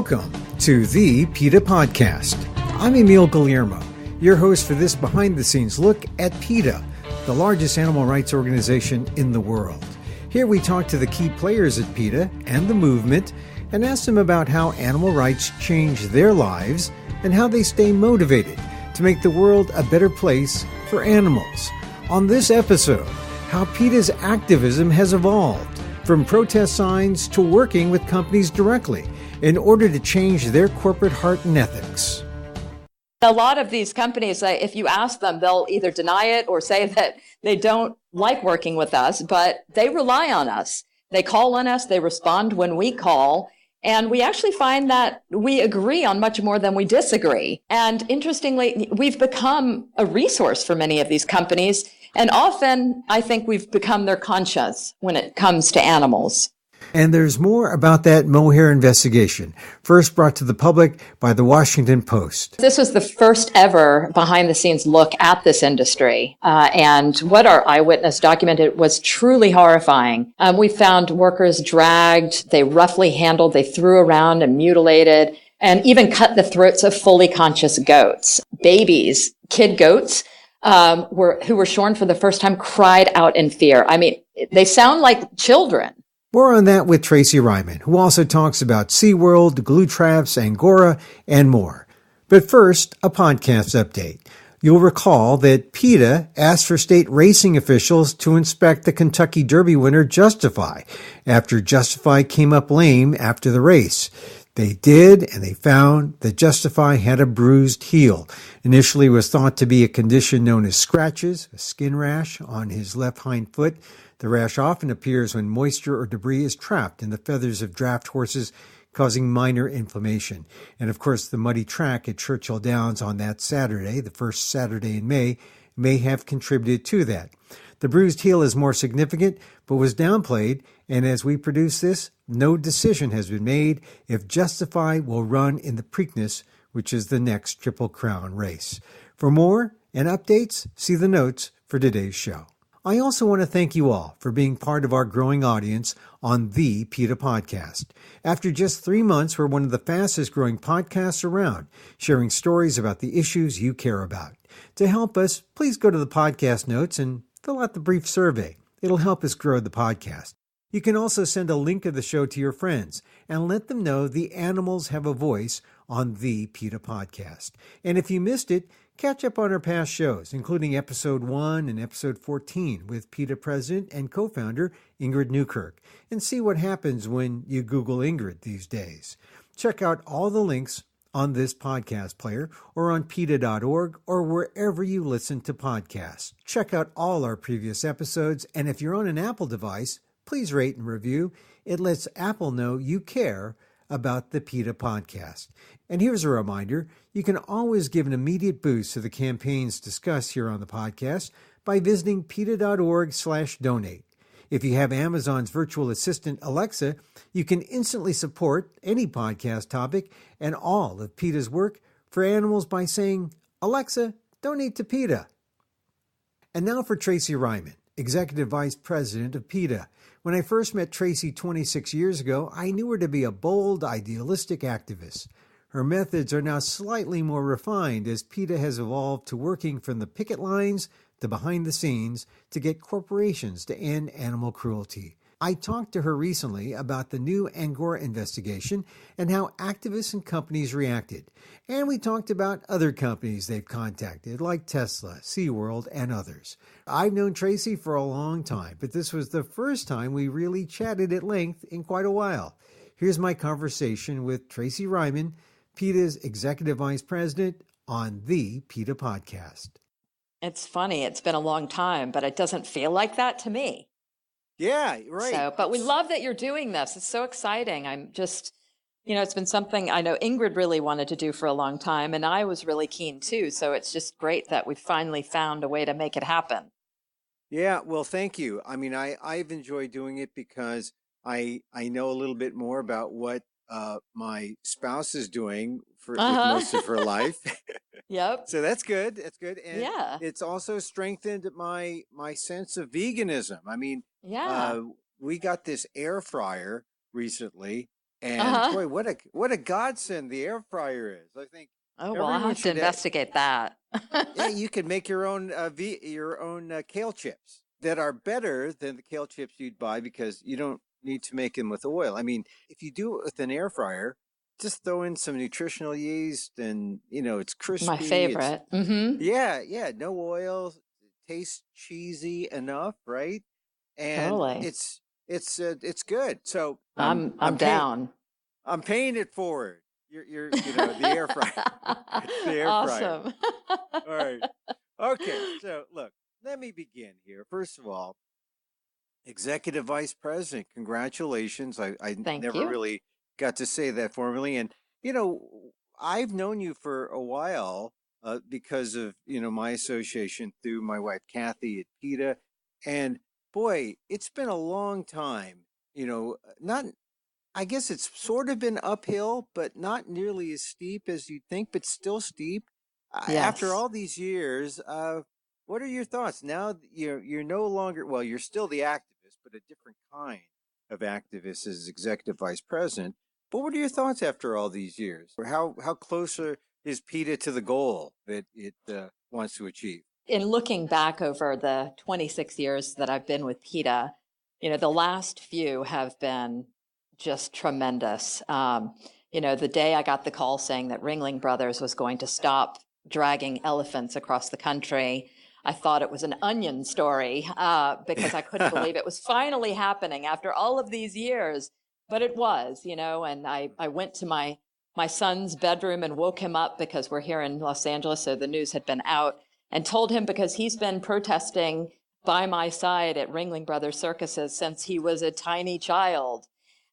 Welcome to the PETA Podcast. I'm Emil, Guillermo, your host for this behind-the-scenes look at PETA, the largest animal rights organization in the world. Here we talk to the key players at PETA and the movement and ask them about how animal rights change their lives and how they stay motivated to make the world a better place for animals. On this episode, how PETA's activism has evolved from protest signs to working with companies directly in order to change their corporate heart and ethics. A lot of these companies, if you ask them, they'll either deny it or say that they don't like working with us, but they rely on us. They call on us, they respond when we call, and we actually find that we agree on much more than we disagree. And interestingly, we've become a resource for many of these companies, and often I think we've become their conscience when it comes to animals. And there's more about that Mohair investigation, first brought to the public by the Washington Post. This was the first ever behind-the-scenes look at this industry, and what our eyewitness documented was truly horrifying. We found workers dragged, they roughly handled, they threw around and mutilated, and even cut the throats of fully conscious goats. Babies, kid goats, who were shorn for the first time, cried out in fear. I mean, they sound like children. More on that with Tracy Reiman, who also talks about SeaWorld, glue traps, Angora, and more. But first, a podcast update. You'll recall that PETA asked for state racing officials to inspect the Kentucky Derby winner Justify after Justify came up lame after the race. They did, and they found that Justify had a bruised heel. Initially, it was thought to be a condition known as scratches, a skin rash on his left hind foot. The rash often appears when moisture or debris is trapped in the feathers of draft horses, causing minor inflammation. And of course, the muddy track at Churchill Downs on that Saturday, the first Saturday in may have contributed to that. The bruised heel is more significant, but was downplayed, and as we produce this, no decision has been made if Justify will run in the Preakness, which is the next Triple Crown race. For more and updates, see the notes for today's show. I also want to thank you all for being part of our growing audience on the PETA Podcast. After just 3 months, we're one of the fastest growing podcasts around, sharing stories about the issues you care about. To help us, please go to the podcast notes and fill out the brief survey. It'll help us grow the podcast. You can also send a link of the show to your friends and let them know the animals have a voice on the PETA Podcast. And if you missed it, catch up on our past shows, including Episode 1 and Episode 14 with PETA President and co-founder Ingrid Newkirk, and see what happens when you Google Ingrid these days. Check out all the links on this podcast player or on PETA.org or wherever you listen to podcasts. Check out all our previous episodes, and if you're on an Apple device, please rate and review. It lets Apple know you care about the PETA Podcast. And here's a reminder, you can always give an immediate boost to the campaigns discussed here on the podcast by visiting PETA.org/donate. If you have Amazon's virtual assistant Alexa, you can instantly support any podcast topic and all of PETA's work for animals by saying, "Alexa, donate to PETA." And now for Tracy Reiman, Executive Vice President of PETA. When I first met Tracy 26 years ago, I knew her to be a bold, idealistic activist. Her methods are now slightly more refined as PETA has evolved to working from the picket lines to behind the scenes to get corporations to end animal cruelty. I talked to her recently about the new Angora investigation and how activists and companies reacted. And we talked about other companies they've contacted, like Tesla, SeaWorld, and others. I've known Tracy for a long time, but this was the first time we really chatted at length in quite a while. Here's my conversation with Tracy Reiman, PETA's Executive Vice President, on the PETA Podcast. It's funny, it's been a long time, but it doesn't feel like that to me. Yeah, right. But we love that you're doing this. It's so exciting. I'm just, it's been something I know Ingrid really wanted to do for a long time, and I was really keen too. So it's just great that we finally found a way to make it happen. Yeah, well, thank you. I mean, I've enjoyed doing it because I know a little bit more about what my spouse is doing for most of her life. Yep. So that's good. That's good. And yeah. It's also strengthened my sense of veganism. I mean, yeah. We got this air fryer recently, And Uh-huh. boy, what a godsend the air fryer is. I think Oh, well, I'll everyone have to should. investigate that. Yeah, you can make your own kale chips that are better than the kale chips you'd buy because you don't need to make them with oil. I mean, if you do it with an air fryer, just throw in some nutritional yeast, and it's My crispy. It's favorite. Mm-hmm. yeah, no oil. It tastes cheesy enough, right? And Totally. it's good. So I'm down. I'm paying it forward. You're the air fryer, the air fryer. Awesome. All right. Okay. So look, let me begin here. First of all, Executive Vice President, congratulations. I Thank never you. really got to say that formally. And, you know, I've known you for a while because of, my association through my wife, Kathy at PETA. And boy, it's been a long time, not, I guess it's sort of been uphill, but not nearly as steep as you'd think, but still steep. After Yes. all these years, what are your thoughts now? You're no longer, well, you're still the activist, but a different kind of activist as executive vice president. But what are your thoughts after all these years? Or how closer is PETA to the goal that it wants to achieve? In looking back over the 26 years that I've been with PETA, the last few have been just tremendous. The day I got the call saying that Ringling Brothers was going to stop dragging elephants across the country, I thought it was an Onion story because I couldn't believe it was finally happening after all of these years. But it was, and I went to my son's bedroom and woke him up because we're here in Los Angeles, so the news had been out, and told him because he's been protesting by my side at Ringling Brothers circuses since he was a tiny child.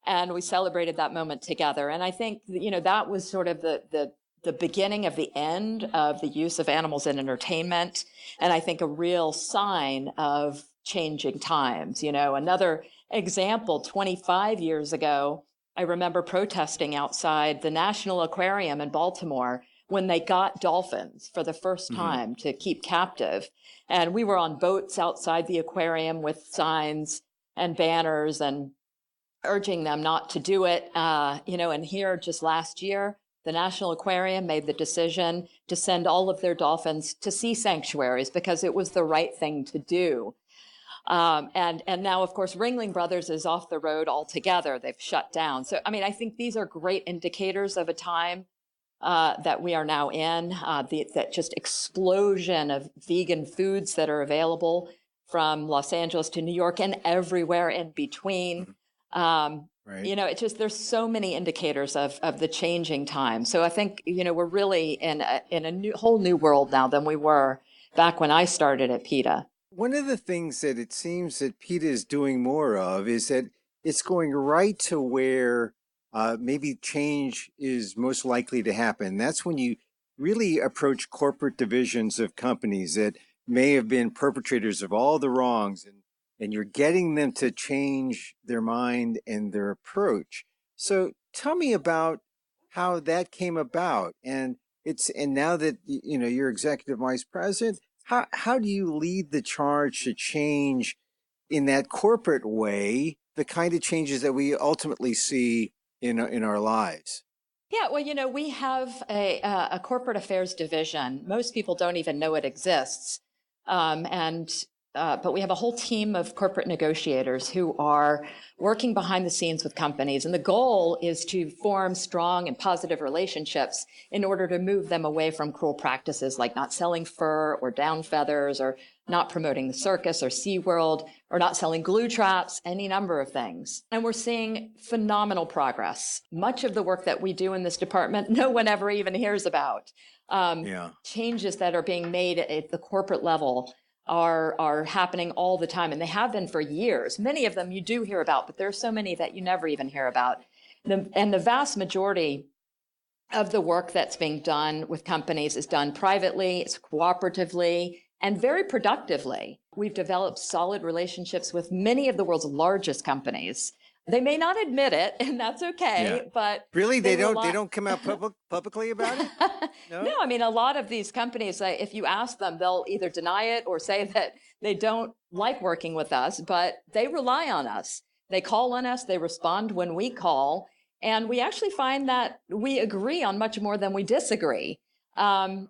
And we celebrated that moment together. And I think, that was sort of the beginning of the end of the use of animals in entertainment. And I think a real sign of changing times. Another example, 25 years ago, I remember protesting outside the National Aquarium in Baltimore when they got dolphins for the first Mhm. time to keep captive. And we were on boats outside the aquarium with signs and banners and urging them not to do it. And here just last year, the National Aquarium made the decision to send all of their dolphins to sea sanctuaries because it was the right thing to do. And now, of course, Ringling Brothers is off the road altogether. They've shut down. So, I think these are great indicators of a time that we are now in, that just explosion of vegan foods that are available from Los Angeles to New York and everywhere in between. Right. It's just, there's so many indicators of the changing time. So I think, we're really in a whole new world now than we were back when I started at PETA. One of the things that it seems that PETA is doing more of is that it's going right to where maybe change is most likely to happen. That's when you really approach corporate divisions of companies that may have been perpetrators of all the wrongs, and you're getting them to change their mind and their approach. So tell me about how that came about. And now that you're executive vice president, how do you lead the charge to change in that corporate way, the kind of changes that we ultimately see in our lives? Yeah, well, we have a corporate affairs division. Most people don't even know it exists. But we have a whole team of corporate negotiators who are working behind the scenes with companies. And the goal is to form strong and positive relationships in order to move them away from cruel practices like not selling fur or down feathers or not promoting the circus or SeaWorld or not selling glue traps, any number of things. And we're seeing phenomenal progress. Much of the work that we do in this department, no one ever even hears about. Changes that are being made at the corporate level are happening all the time, and they have been for years. Many of them you do hear about, but there are so many that you never even hear about. And the vast majority of the work that's being done with companies is done privately, it's cooperatively, and very productively. We've developed solid relationships with many of the world's largest companies. They may not admit it, and that's okay. But really, they don't come out publicly about it. No, a lot of these companies, if you ask them, they'll either deny it or say that they don't like working with us, but they rely on us. They call on us, they respond when we call, And we actually find that we agree on much more than we disagree. And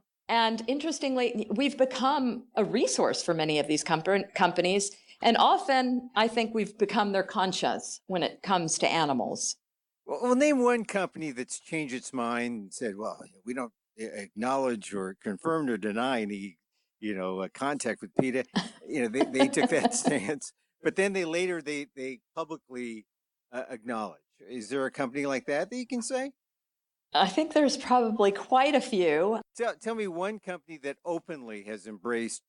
interestingly, we've become a resource for many of these companies. And often, I think we've become their conscience when it comes to animals. Well, name one company that's changed its mind and said, well, we don't acknowledge or confirm or deny any, contact with PETA. They took that stance, but then they publicly acknowledge. Is there a company like that you can say? I think there's probably quite a few. Tell me one company that openly has embraced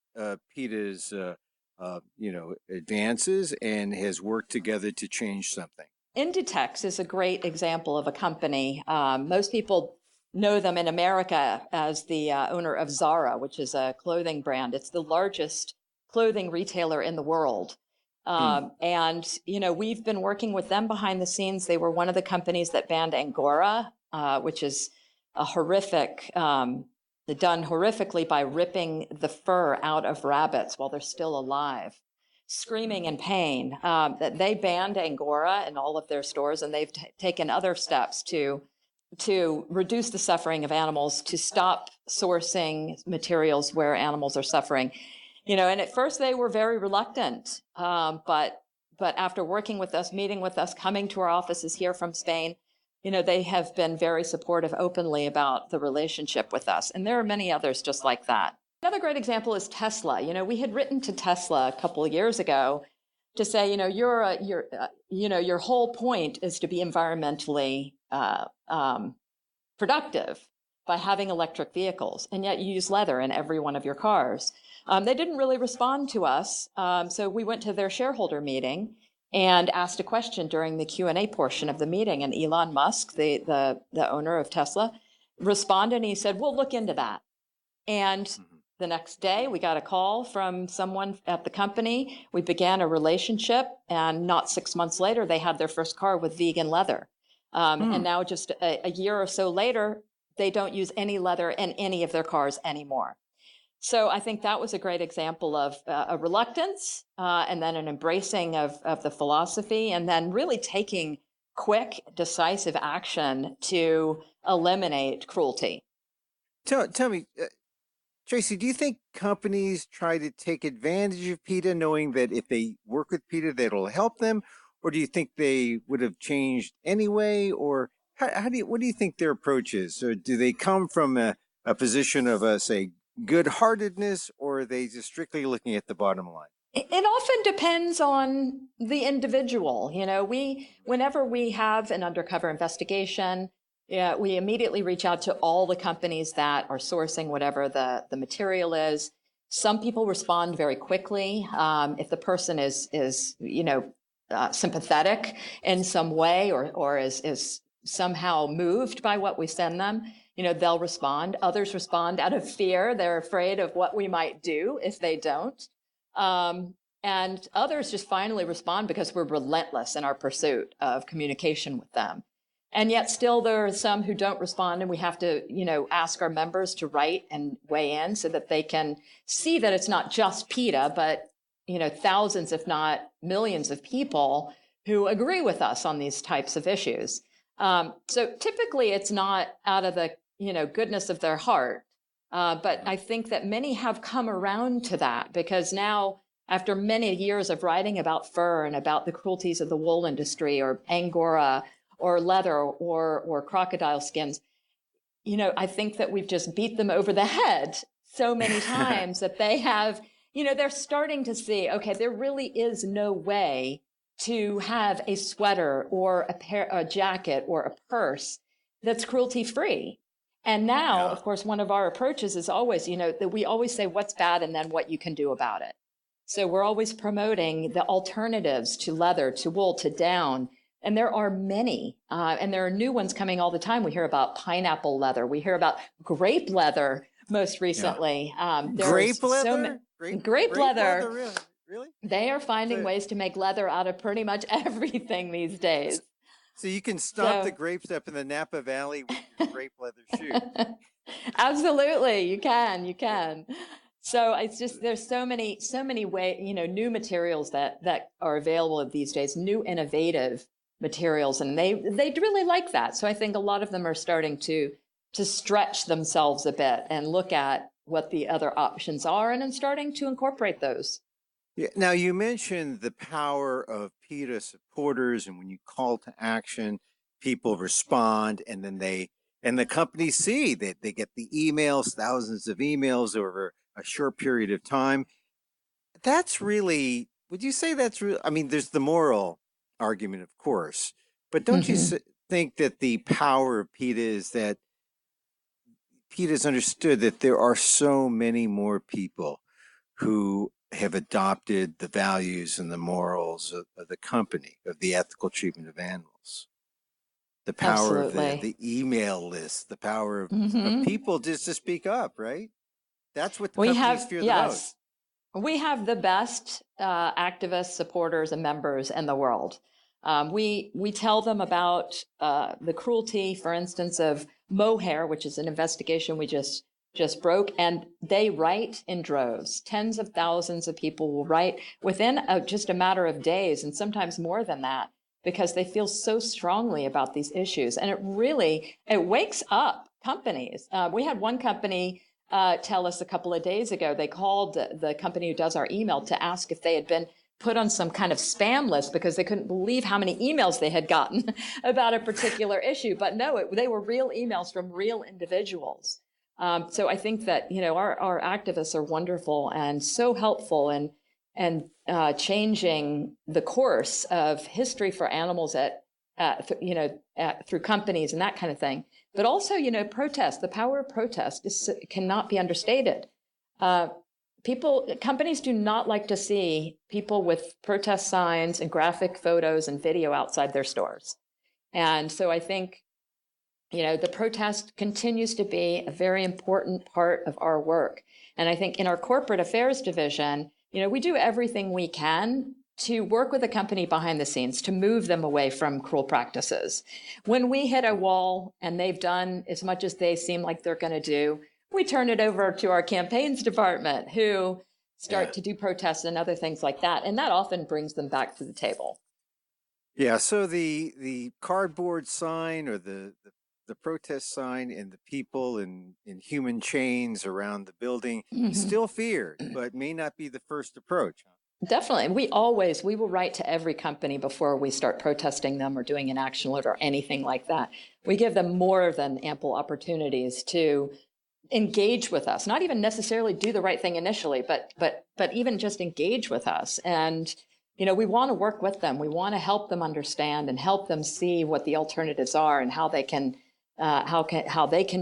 PETA's, advances and has worked together to change something. Inditex is a great example of a company. Most people know them in America as the owner of Zara, which is a clothing brand. It's the largest clothing retailer in the world. And, we've been working with them behind the scenes. They were one of the companies that banned Angora, which is a horrific, done horrifically by ripping the fur out of rabbits while they're still alive, screaming in pain. That they banned Angora in all of their stores, and they've taken other steps to reduce the suffering of animals, to stop sourcing materials where animals are suffering. And at first they were very reluctant, but after working with us, meeting with us, coming to our offices here from Spain, they have been very supportive openly about the relationship with us. And there are many others just like that. Another great example is Tesla. We had written to Tesla a couple of years ago to say, your whole point is to be environmentally productive by having electric vehicles, and yet you use leather in every one of your cars. They didn't really respond to us, so we went to their shareholder meeting and asked a question during the Q&A portion of the meeting. And Elon Musk, the owner of Tesla, responded, and he said, we'll look into that. And the next day, we got a call from someone at the company. We began a relationship, and not 6 months later, they had their first car with vegan leather. And now just a year or so later, they don't use any leather in any of their cars anymore. So I think that was a great example of a reluctance and then an embracing of the philosophy, and then really taking quick, decisive action to eliminate cruelty. Tell me, Tracy, do you think companies try to take advantage of PETA knowing that if they work with PETA, that'll help them? Or do you think they would have changed anyway? Or what do you think their approach is? Or do they come from a position of, say, good-heartedness, or are they just strictly looking at the bottom line? It often depends on the individual. Whenever we have an undercover investigation, we immediately reach out to all the companies that are sourcing whatever the material is. Some people respond very quickly. If the person is sympathetic in some way or is somehow moved by what we send them, they'll respond. Others respond out of fear. They're afraid of what we might do if they don't. And others just finally respond because we're relentless in our pursuit of communication with them. And yet still there are some who don't respond, and we have to, ask our members to write and weigh in so that they can see that it's not just PETA, but, thousands, if not millions of people who agree with us on these types of issues. So typically it's not out of the, goodness of their heart. But I think that many have come around to that, because now, after many years of writing about fur and about the cruelties of the wool industry or Angora or leather or crocodile skins, I think that we've just beat them over the head so many times that they have, they're starting to see, okay, there really is no way to have a sweater or a jacket or a purse that's cruelty-free. And now, of course, one of our approaches is always, that we always say what's bad and then what you can do about it. So we're always promoting the alternatives to leather, to wool, to down. And there are many, and there are new ones coming all the time. We hear about pineapple leather. We hear about grape leather most recently. Grape leather? Grape leather. Really? They are finding ways to make leather out of pretty much everything these days. So you can stomp the grapes up in the Napa Valley with your grape leather shoe. Absolutely, you can. So it's just, there's so many ways, new materials that are available these days, new innovative materials, and they really like that. So I think a lot of them are starting to stretch themselves a bit and look at what the other options are, and then starting to incorporate those. Yeah. Now, you mentioned the power of PETA supporters, and when you call to action, people respond, and then the companies see that they get the emails, thousands of emails over a short period of time. That's really, would you say that's real? I mean, there's the moral argument, of course, but don't you think that the power of PETA is that PETA's understood that there are so many more people who have adopted the values and the morals of the company, of the ethical treatment of animals? The power Absolutely. of the email list, the power of people just to speak up, right? That's what the companies fear the most. We have the best activists, supporters, and members in the world. We tell them about the cruelty, for instance, of Mohair, which is an investigation we just broke, and they write in droves. Tens of thousands of people will write within just a matter of days, and sometimes more than that, because they feel so strongly about these issues. And it wakes up companies. We had one company tell us a couple of days ago, they called the company who does our email to ask if they had been put on some kind of spam list because they couldn't believe how many emails they had gotten about a particular issue. But no, they were real emails from real individuals. So I think that, our activists are wonderful and so helpful and changing the course of history for animals through companies and that kind of thing. But also, protest, the power of protest cannot be understated. Companies do not like to see people with protest signs and graphic photos and video outside their stores. And so I think, the protest continues to be a very important part of our work. And I think in our corporate affairs division, we do everything we can to work with a company behind the scenes to move them away from cruel practices. When we hit a wall and they've done as much as they seem like they're going to do, we turn it over to our campaigns department, who start to do protests and other things like that. And that often brings them back to the table. Yeah. So the cardboard sign or the protest sign and the people in human chains around the building still feared, but may not be the first approach. Definitely. We will write to every company before we start protesting them or doing an action alert or anything like that. We give them more than ample opportunities to engage with us, not even necessarily do the right thing initially, but even just engage with us. And, we want to work with them. We want to help them understand and help them see what the alternatives are and how they can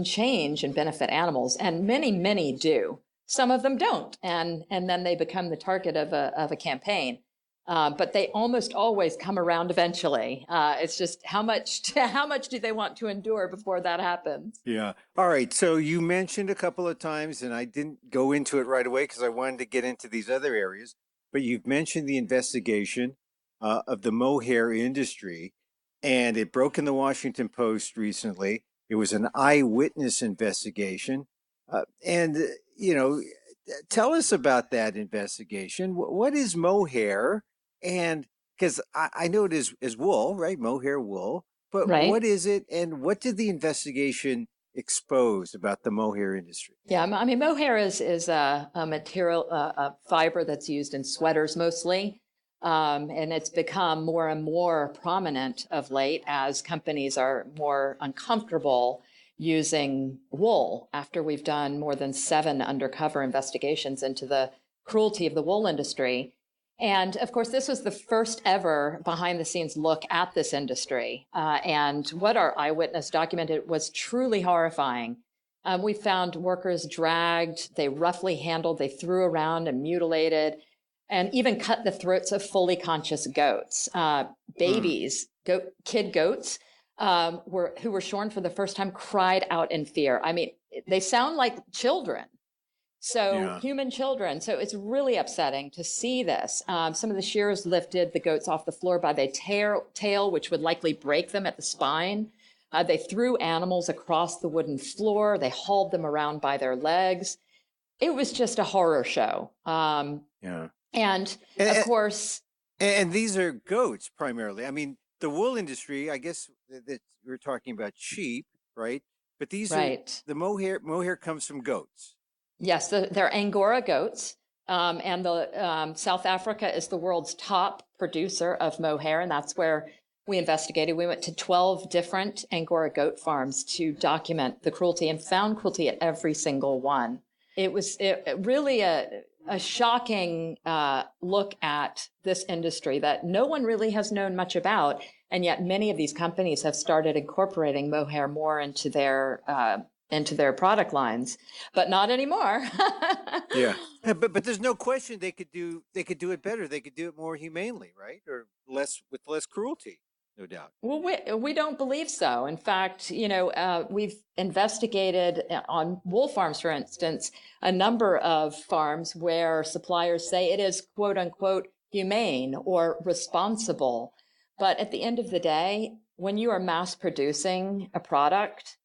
change and benefit animals. And many do. Some of them don't, and then they become the target of a campaign. But they almost always come around eventually. It's just how much do they want to endure before that happens? Yeah. All right. So you mentioned a couple of times, and I didn't go into it right away because I wanted to get into these other areas. But you've mentioned the investigation of the mohair industry, and it broke in the Washington Post recently. It was an eyewitness investigation. Tell us about that investigation. What is mohair? And because I know it is wool, right? Mohair wool. But what is it? And what did the investigation expose about the mohair industry? Yeah, I mean, mohair is a material, a fiber that's used in sweaters mostly. And it's become more and more prominent of late as companies are more uncomfortable using wool after we've done more than 7 undercover investigations into the cruelty of the wool industry. And of course, this was the first ever behind the scenes look at this industry. And what our eyewitness documented was truly horrifying. We found workers dragged, they roughly handled, they threw around and mutilated, and even cut the throats of fully conscious goats, babies, kid goats. Who were shorn for the first time cried out in fear. I mean, they sound like children. So human children. So it's really upsetting to see this. Some of the shearers lifted the goats off the floor by the tail, which would likely break them at the spine. They threw animals across the wooden floor. They hauled them around by their legs. It was just a horror show. And of course. And these are goats primarily. I mean, the wool industry, I guess that we're talking about sheep, right? But these Right. the mohair comes from goats. Yes, they're Angora goats. And the South Africa is the world's top producer of mohair, and that's where we investigated. We went to 12 different Angora goat farms to document the cruelty and found cruelty at every single one. It was really a shocking look at this industry that no one really has known much about, and yet many of these companies have started incorporating mohair more into their product lines, but not anymore. Yeah, but there's no question they could do it better. They could do it more humanely, right? Or with less cruelty, no doubt. Well, we don't believe so. In fact, we've investigated on wool farms, for instance, a number of farms where suppliers say it is quote unquote humane or responsible. But at the end of the day, when you are mass producing a product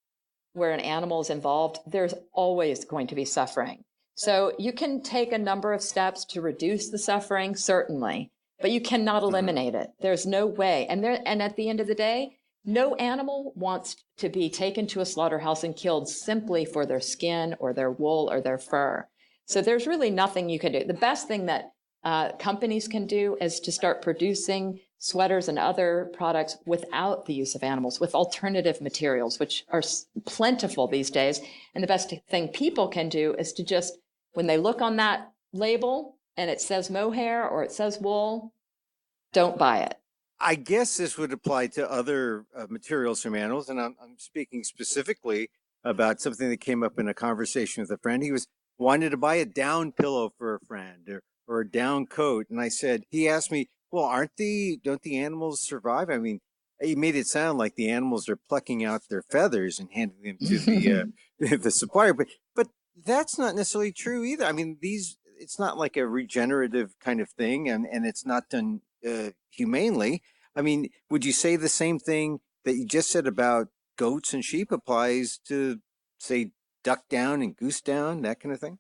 where an animal is involved, there's always going to be suffering. So you can take a number of steps to reduce the suffering, certainly, but you cannot eliminate it. There's no way. And at the end of the day, no animal wants to be taken to a slaughterhouse and killed simply for their skin or their wool or their fur. So there's really nothing you can do. The best thing that companies can do is to start producing sweaters and other products without the use of animals, with alternative materials, which are plentiful these days. And the best thing people can do is to just, when they look on that label and it says mohair or it says wool, don't buy it. I guess this would apply to other materials from animals. And I'm speaking specifically about something that came up in a conversation with a friend. He wanted to buy a down pillow for a friend or a down coat. And he asked me, well, don't the animals survive? I mean, he made it sound like the animals are plucking out their feathers and handing them to the supplier, but that's not necessarily true either. I mean, it's not like a regenerative kind of thing, and it's not done humanely. I mean, would you say the same thing that you just said about goats and sheep applies to, say, duck down and goose down, that kind of thing?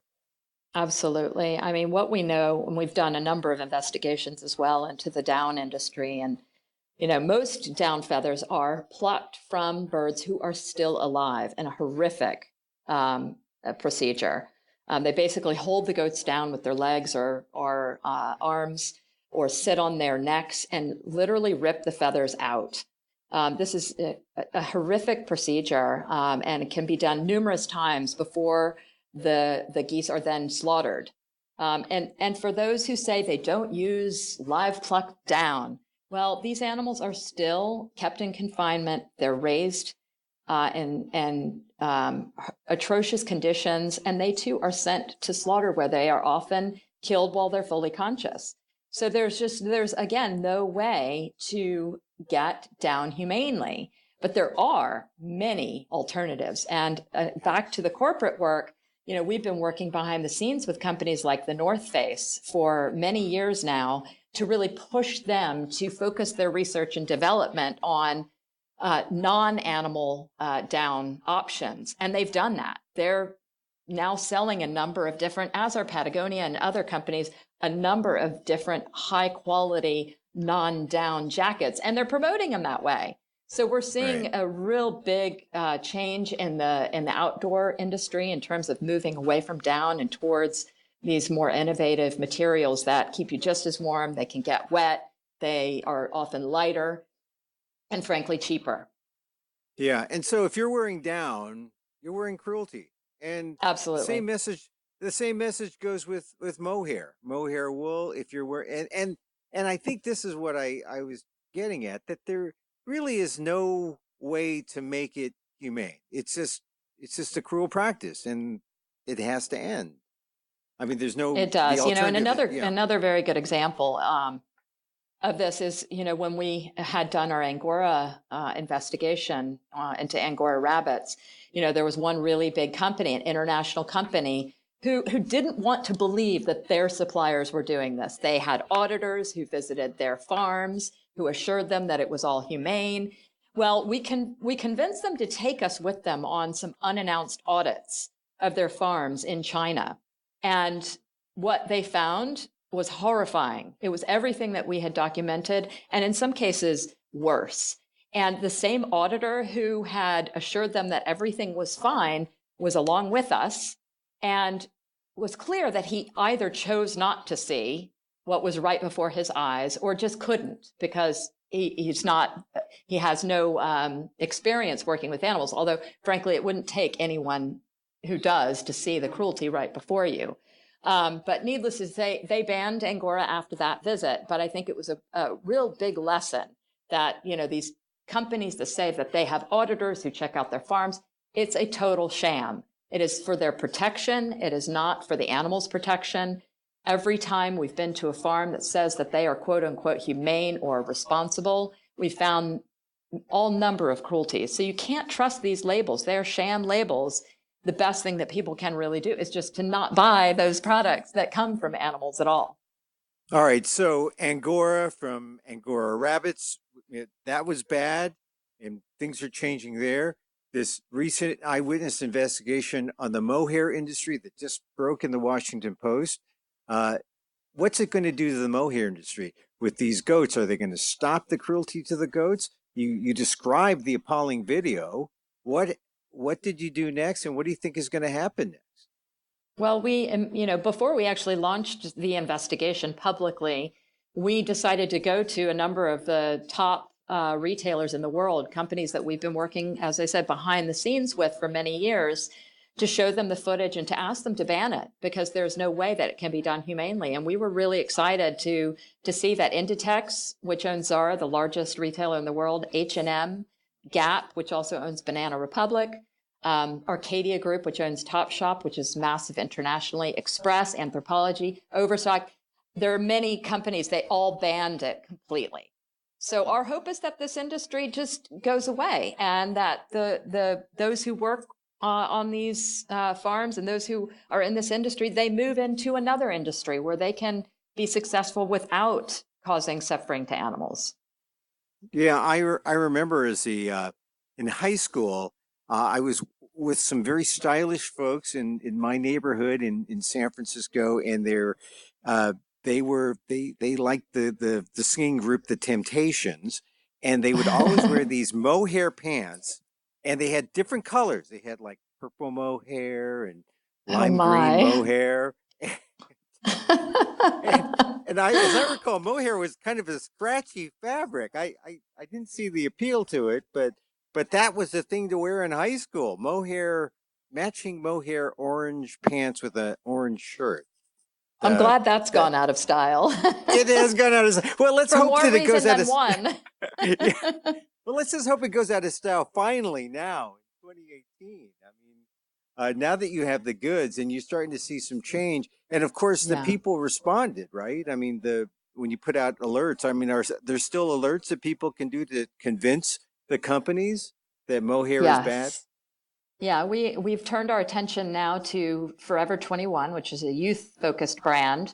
Absolutely. I mean, what we know, and we've done a number of investigations as well into the down industry, and most down feathers are plucked from birds who are still alive in a horrific procedure. They basically hold the goats down with their legs or arms, or sit on their necks and literally rip the feathers out. This is a horrific procedure, and it can be done numerous times before the geese are then slaughtered. And for those who say they don't use live plucked down, well, these animals are still kept in confinement. They're raised in atrocious conditions, and they too are sent to slaughter, where they are often killed while they're fully conscious. So there's again no way to get down humanely, but there are many alternatives. And back to the corporate work, we've been working behind the scenes with companies like the North Face for many years now to really push them to focus their research and development on non-animal down options. And they've done that. They're now selling a number of different, as are Patagonia and other companies, a number of different high quality non-down jackets, and they're promoting them that way. So we're seeing a real big change in the outdoor industry in terms of moving away from down and towards these more innovative materials that keep you just as warm. They can get wet. They are often lighter and frankly cheaper. Yeah. And so if you're wearing down, you're wearing cruelty. And absolutely the same message goes with mohair wool. If you're wearing, and I think this is what I was getting at, that there really is no way to make it humane. It's just a cruel practice, and it has to end. I mean, there's no. It does, and another very good example of this is, when we had done our Angora investigation into Angora rabbits, there was one really big company, an international company, who didn't want to believe that their suppliers were doing this. They had auditors who visited their farms, who assured them that it was all humane. Well, we convinced them to take us with them on some unannounced audits of their farms in China. And what they found was horrifying. It was everything that we had documented, and in some cases, worse. And the same auditor who had assured them that everything was fine was along with us, and was clear that he either chose not to see what was right before his eyes or just couldn't, because he has no experience working with animals, although frankly, it wouldn't take anyone who does to see the cruelty right before you. But needless to say, they banned Angora after that visit. But I think it was a real big lesson that, these companies that say that they have auditors who check out their farms, it's a total sham. It is for their protection. It is not for the animals' protection. Every time we've been to a farm that says that they are quote unquote humane or responsible, we found all number of cruelties. So you can't trust these labels. They're sham labels. The best thing that people can really do is just to not buy those products that come from animals at all. All right. So Angora from Angora rabbits, that was bad, and things are changing there. This recent eyewitness investigation on the mohair industry that just broke in the Washington Post. What's it going to do to the mohair industry with these goats? Are they going to stop the cruelty to the goats? You described the appalling video. What did you do next, and what do you think is going to happen next? Well, before we actually launched the investigation publicly, we decided to go to a number of the top retailers in the world, companies that we've been working, as I said, behind the scenes with for many years, to show them the footage and to ask them to ban it, because there's no way that it can be done humanely. And we were really excited to see that Inditex, which owns Zara, the largest retailer in the world, H&M, Gap, which also owns Banana Republic, Arcadia Group, which owns Topshop, which is massive internationally, Express, Anthropologie, Overstock. There are many companies, they all banned it completely. So our hope is that this industry just goes away, and that those who work on these farms and those who are in this industry, they move into another industry where they can be successful without causing suffering to animals. Yeah, I remember in high school, I was with some very stylish folks in my neighborhood in San Francisco, and they liked the singing group The Temptations, and they would always wear these mohair pants, and they had different colors. They had like purple mohair and lime green mohair. And as I recall, mohair was kind of a scratchy fabric. I didn't see the appeal to it, but that was the thing to wear in high school. Mohair, matching mohair orange pants with an orange shirt. I'm glad that's gone out of style. It has gone out of style. Well, let's hope that it goes out of style. Yeah. Well, let's just hope it goes out of style finally now in 2018. I mean, now that you have the goods and you're starting to see some change, and of course the people responded, right? I mean, when you put out alerts, I mean, there's still alerts that people can do to convince the companies that mohair is bad? Yeah, we've turned our attention now to Forever 21, which is a youth-focused brand.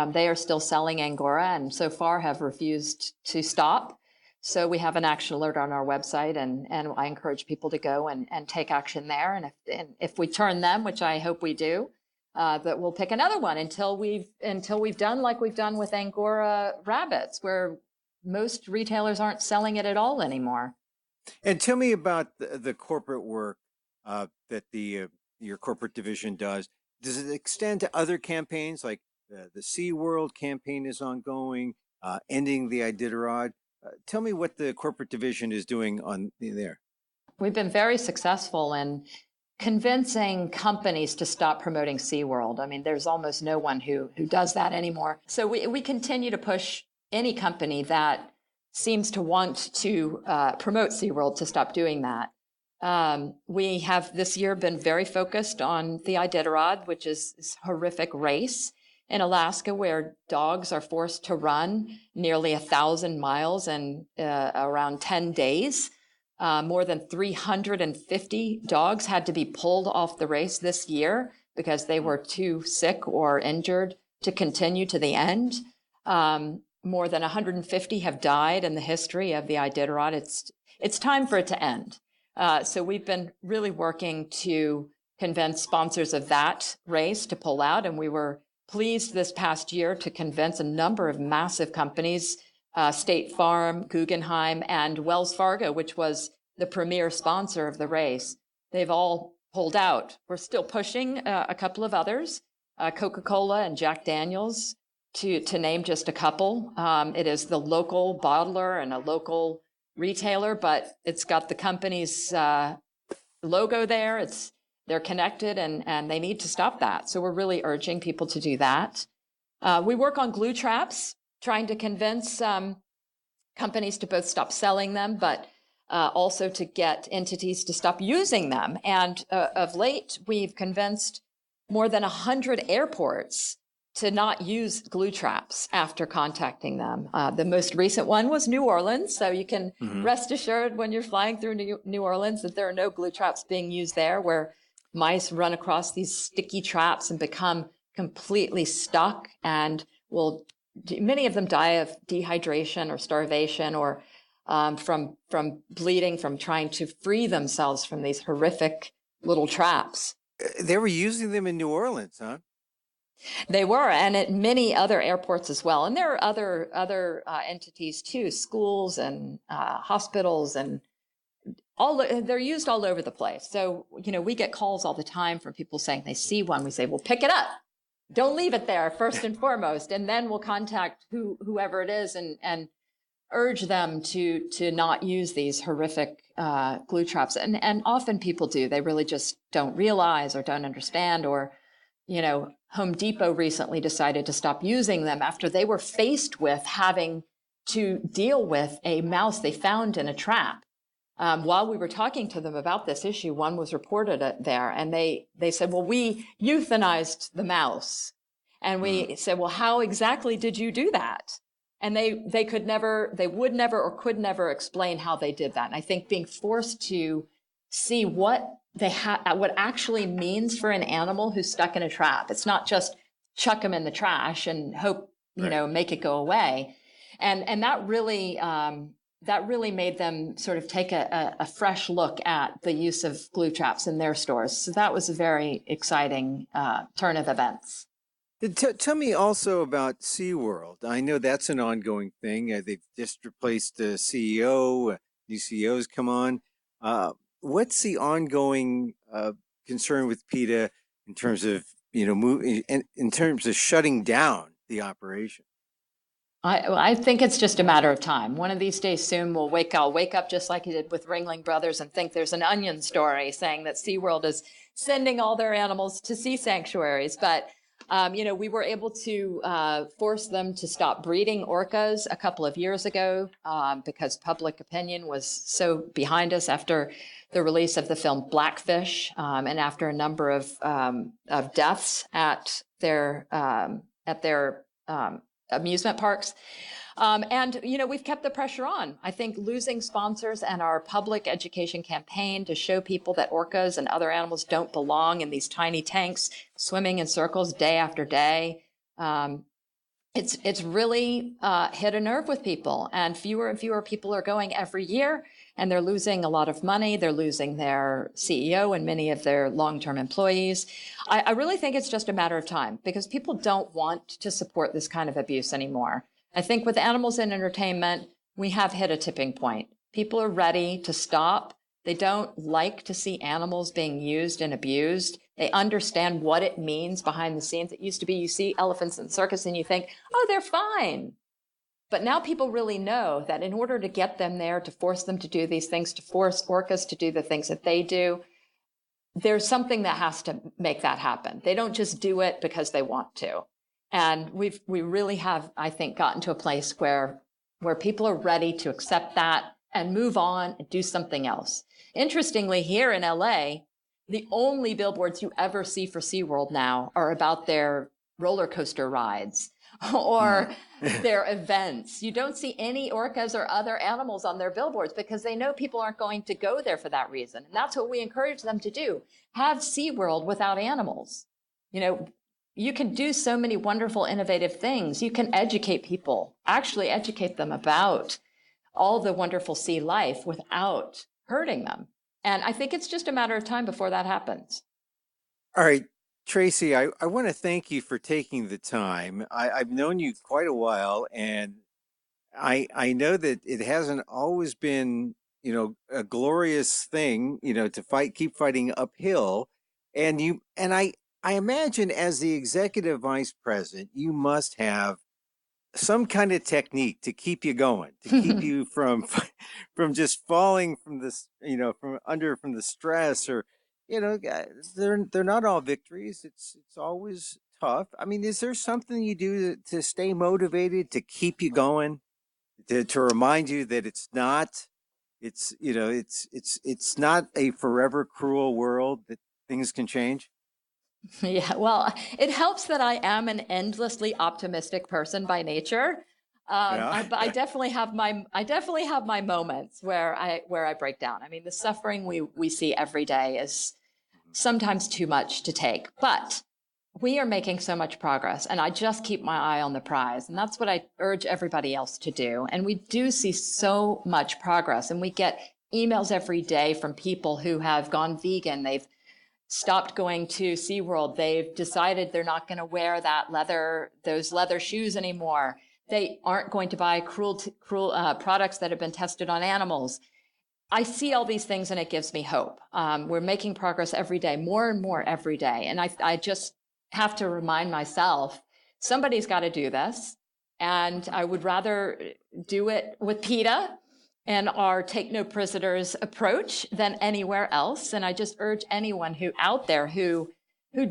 They are still selling Angora and so far have refused to stop. So we have an action alert on our website, and I encourage people to go and take action there. And if we turn them, which I hope we do, that we'll pick another one until we've done like we've done with Angora rabbits, where most retailers aren't selling it at all anymore. And tell me about the corporate work that your corporate division does. Does it extend to other campaigns, like the SeaWorld campaign is ongoing, ending the Iditarod? Tell me what the corporate division is doing on there. We've been very successful in convincing companies to stop promoting SeaWorld. I mean, there's almost no one who does that anymore. So we continue to push any company that seems to want to promote SeaWorld to stop doing that. We have this year been very focused on the Iditarod, which is this horrific race in Alaska where dogs are forced to run nearly 1,000 miles in around 10 days. More than 350 dogs had to be pulled off the race this year because they were too sick or injured to continue to the end. More than 150 have died in the history of the Iditarod. It's time for it to end. So we've been really working to convince sponsors of that race to pull out, and we were pleased this past year to convince a number of massive companies, State Farm, Guggenheim, and Wells Fargo, which was the premier sponsor of the race. They've all pulled out. We're still pushing a couple of others, Coca-Cola and Jack Daniels, to name just a couple. It is the local bottler and a local retailer, but it's got the company's logo there. They're connected, and they need to stop that. So we're really urging people to do that. We work on glue traps, trying to convince companies to both stop selling them, but also to get entities to stop using them. And of late, we've convinced more than 100 airports to not use glue traps after contacting them. The most recent one was New Orleans. So you can rest assured when you're flying through New Orleans that there are no glue traps being used there, where mice run across these sticky traps and become completely stuck, and many of them die of dehydration or starvation, or from bleeding from trying to free themselves from these horrific little traps. They were using them in New Orleans, huh? They were, and at many other airports as well. And there are other entities too, schools and hospitals, and they're used all over the place. So, we get calls all the time from people saying they see one. We say, well, pick it up. Don't leave it there first and foremost. And then we'll contact whoever it is and urge them to not use these horrific glue traps. And often people do. They really just don't realize or don't understand, or, Home Depot recently decided to stop using them after they were faced with having to deal with a mouse they found in a trap. While we were talking to them about this issue, one was reported there, and they said, well, we euthanized the mouse. And we said, well, how exactly did you do that? And they would never or could never explain how they did that. And I think being forced to see what what actually means for an animal who's stuck in a trap. It's not just chuck them in the trash and hope, make it go away. And that really made them sort of take a fresh look at the use of glue traps in their stores. So that was a very exciting turn of events. Tell me also about SeaWorld. I know that's an ongoing thing. They've just replaced the CEO. New CEOs come on. What's the ongoing concern with PETA in terms of in terms of shutting down the operation? I think it's just a matter of time. One of these days soon, I'll wake up just like he did with Ringling Brothers and think there's an Onion story saying that SeaWorld is sending all their animals to sea sanctuaries. But we were able to force them to stop breeding orcas a couple of years ago because public opinion was so behind us after the release of the film Blackfish, and after a number of deaths at their amusement parks. We've kept the pressure on. I think losing sponsors and our public education campaign to show people that orcas and other animals don't belong in these tiny tanks swimming in circles day after day. It's really hit a nerve with people, and fewer people are going every year, and they're losing a lot of money. They're losing their CEO and many of their long-term employees. I really think it's just a matter of time because people don't want to support this kind of abuse anymore. I think with animals in entertainment, we have hit a tipping point. People are ready to stop. They don't like to see animals being used and abused. They understand what it means behind the scenes. It used to be you see elephants in circus and you think, oh, they're fine. But now people really know that in order to get them there, to force them to do these things, to force orcas to do the things that they do, there's something that has to make that happen. They don't just do it because they want to. And we really have, I think, gotten to a place where people are ready to accept that and move on and do something else. Interestingly, here in LA, the only billboards you ever see for SeaWorld now are about their roller coaster rides or their events. You don't see any orcas or other animals on their billboards because they know people aren't going to go there for that reason. And that's what we encourage them to do. Have SeaWorld without animals. You can do so many wonderful, innovative things. You can educate people, actually educate them about all the wonderful sea life without hurting them. And I think it's just a matter of time before that happens. All right, Tracy, I want to thank you for taking the time. I've known you quite a while, and I know that it hasn't always been, a glorious thing, to keep fighting uphill. And I imagine as the executive vice president, you must have some kind of technique to keep you going, to keep you from just falling from this, from the stress, or, they're not all victories. It's always tough. I mean, is there something you do to stay motivated, to keep you going, to remind you that it's not a forever cruel world, that things can change? Yeah, well, it helps that I am an endlessly optimistic person by nature. I definitely have my moments where I break down. I mean, the suffering we see every day is sometimes too much to take, but we are making so much progress, and I just keep my eye on the prize, and that's what I urge everybody else to do. And we do see so much progress, and we get emails every day from people who have gone vegan. They've stopped going to SeaWorld. They've decided they're not going to wear those leather shoes anymore. They aren't going to buy cruel products that have been tested on animals. I see all these things and it gives me hope. We're making progress every day, more and more every day. And I just have to remind myself, somebody's got to do this. And I would rather do it with PETA and our take no prisoners approach than anywhere else. And I just urge anyone out there who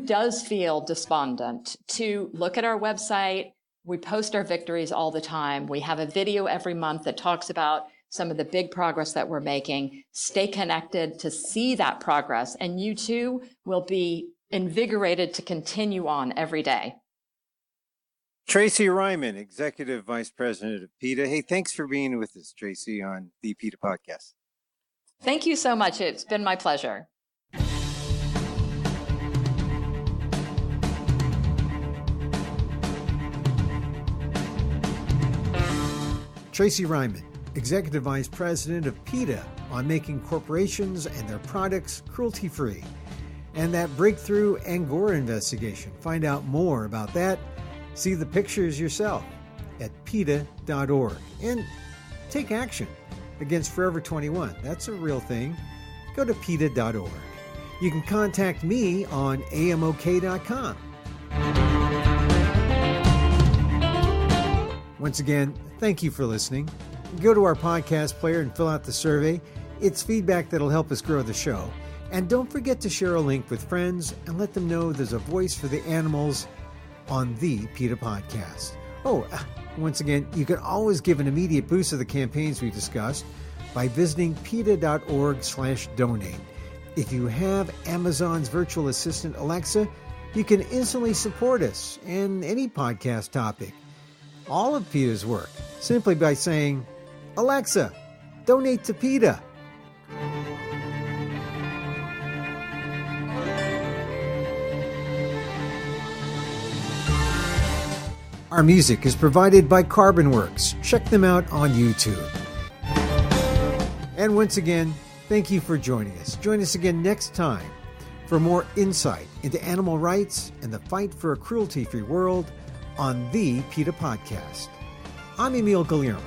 does feel despondent to look at our website. We post our victories all the time. We have a video every month that talks about some of the big progress that we're making. Stay connected to see that progress, and you too will be invigorated to continue on every day. Tracy Reiman, Executive Vice President of PETA. Hey, thanks for being with us, Tracy, on the PETA Podcast. Thank you so much. It's been my pleasure. Tracy Reiman, Executive Vice President of PETA, on making corporations and their products cruelty-free. And that breakthrough Angora investigation. Find out more about that. See the pictures yourself at PETA.org. And take action against Forever 21. That's a real thing. Go to PETA.org. You can contact me on amok.com. Once again, thank you for listening. Go to our podcast player and fill out the survey. It's feedback that'll help us grow the show. And don't forget to share a link with friends and let them know there's a voice for the animals on the PETA Podcast. Once again, you can always give an immediate boost to the campaigns we discussed by visiting PETA.org/donate. If you have Amazon's virtual assistant, Alexa, you can instantly support us and any podcast topic. All of PETA's work, simply by saying, Alexa, donate to PETA. Our music is provided by CarbonWorks. Check them out on YouTube. And once again, thank you for joining us. Join us again next time for more insight into animal rights and the fight for a cruelty-free world on the PETA Podcast. I'm Emil Guillermo.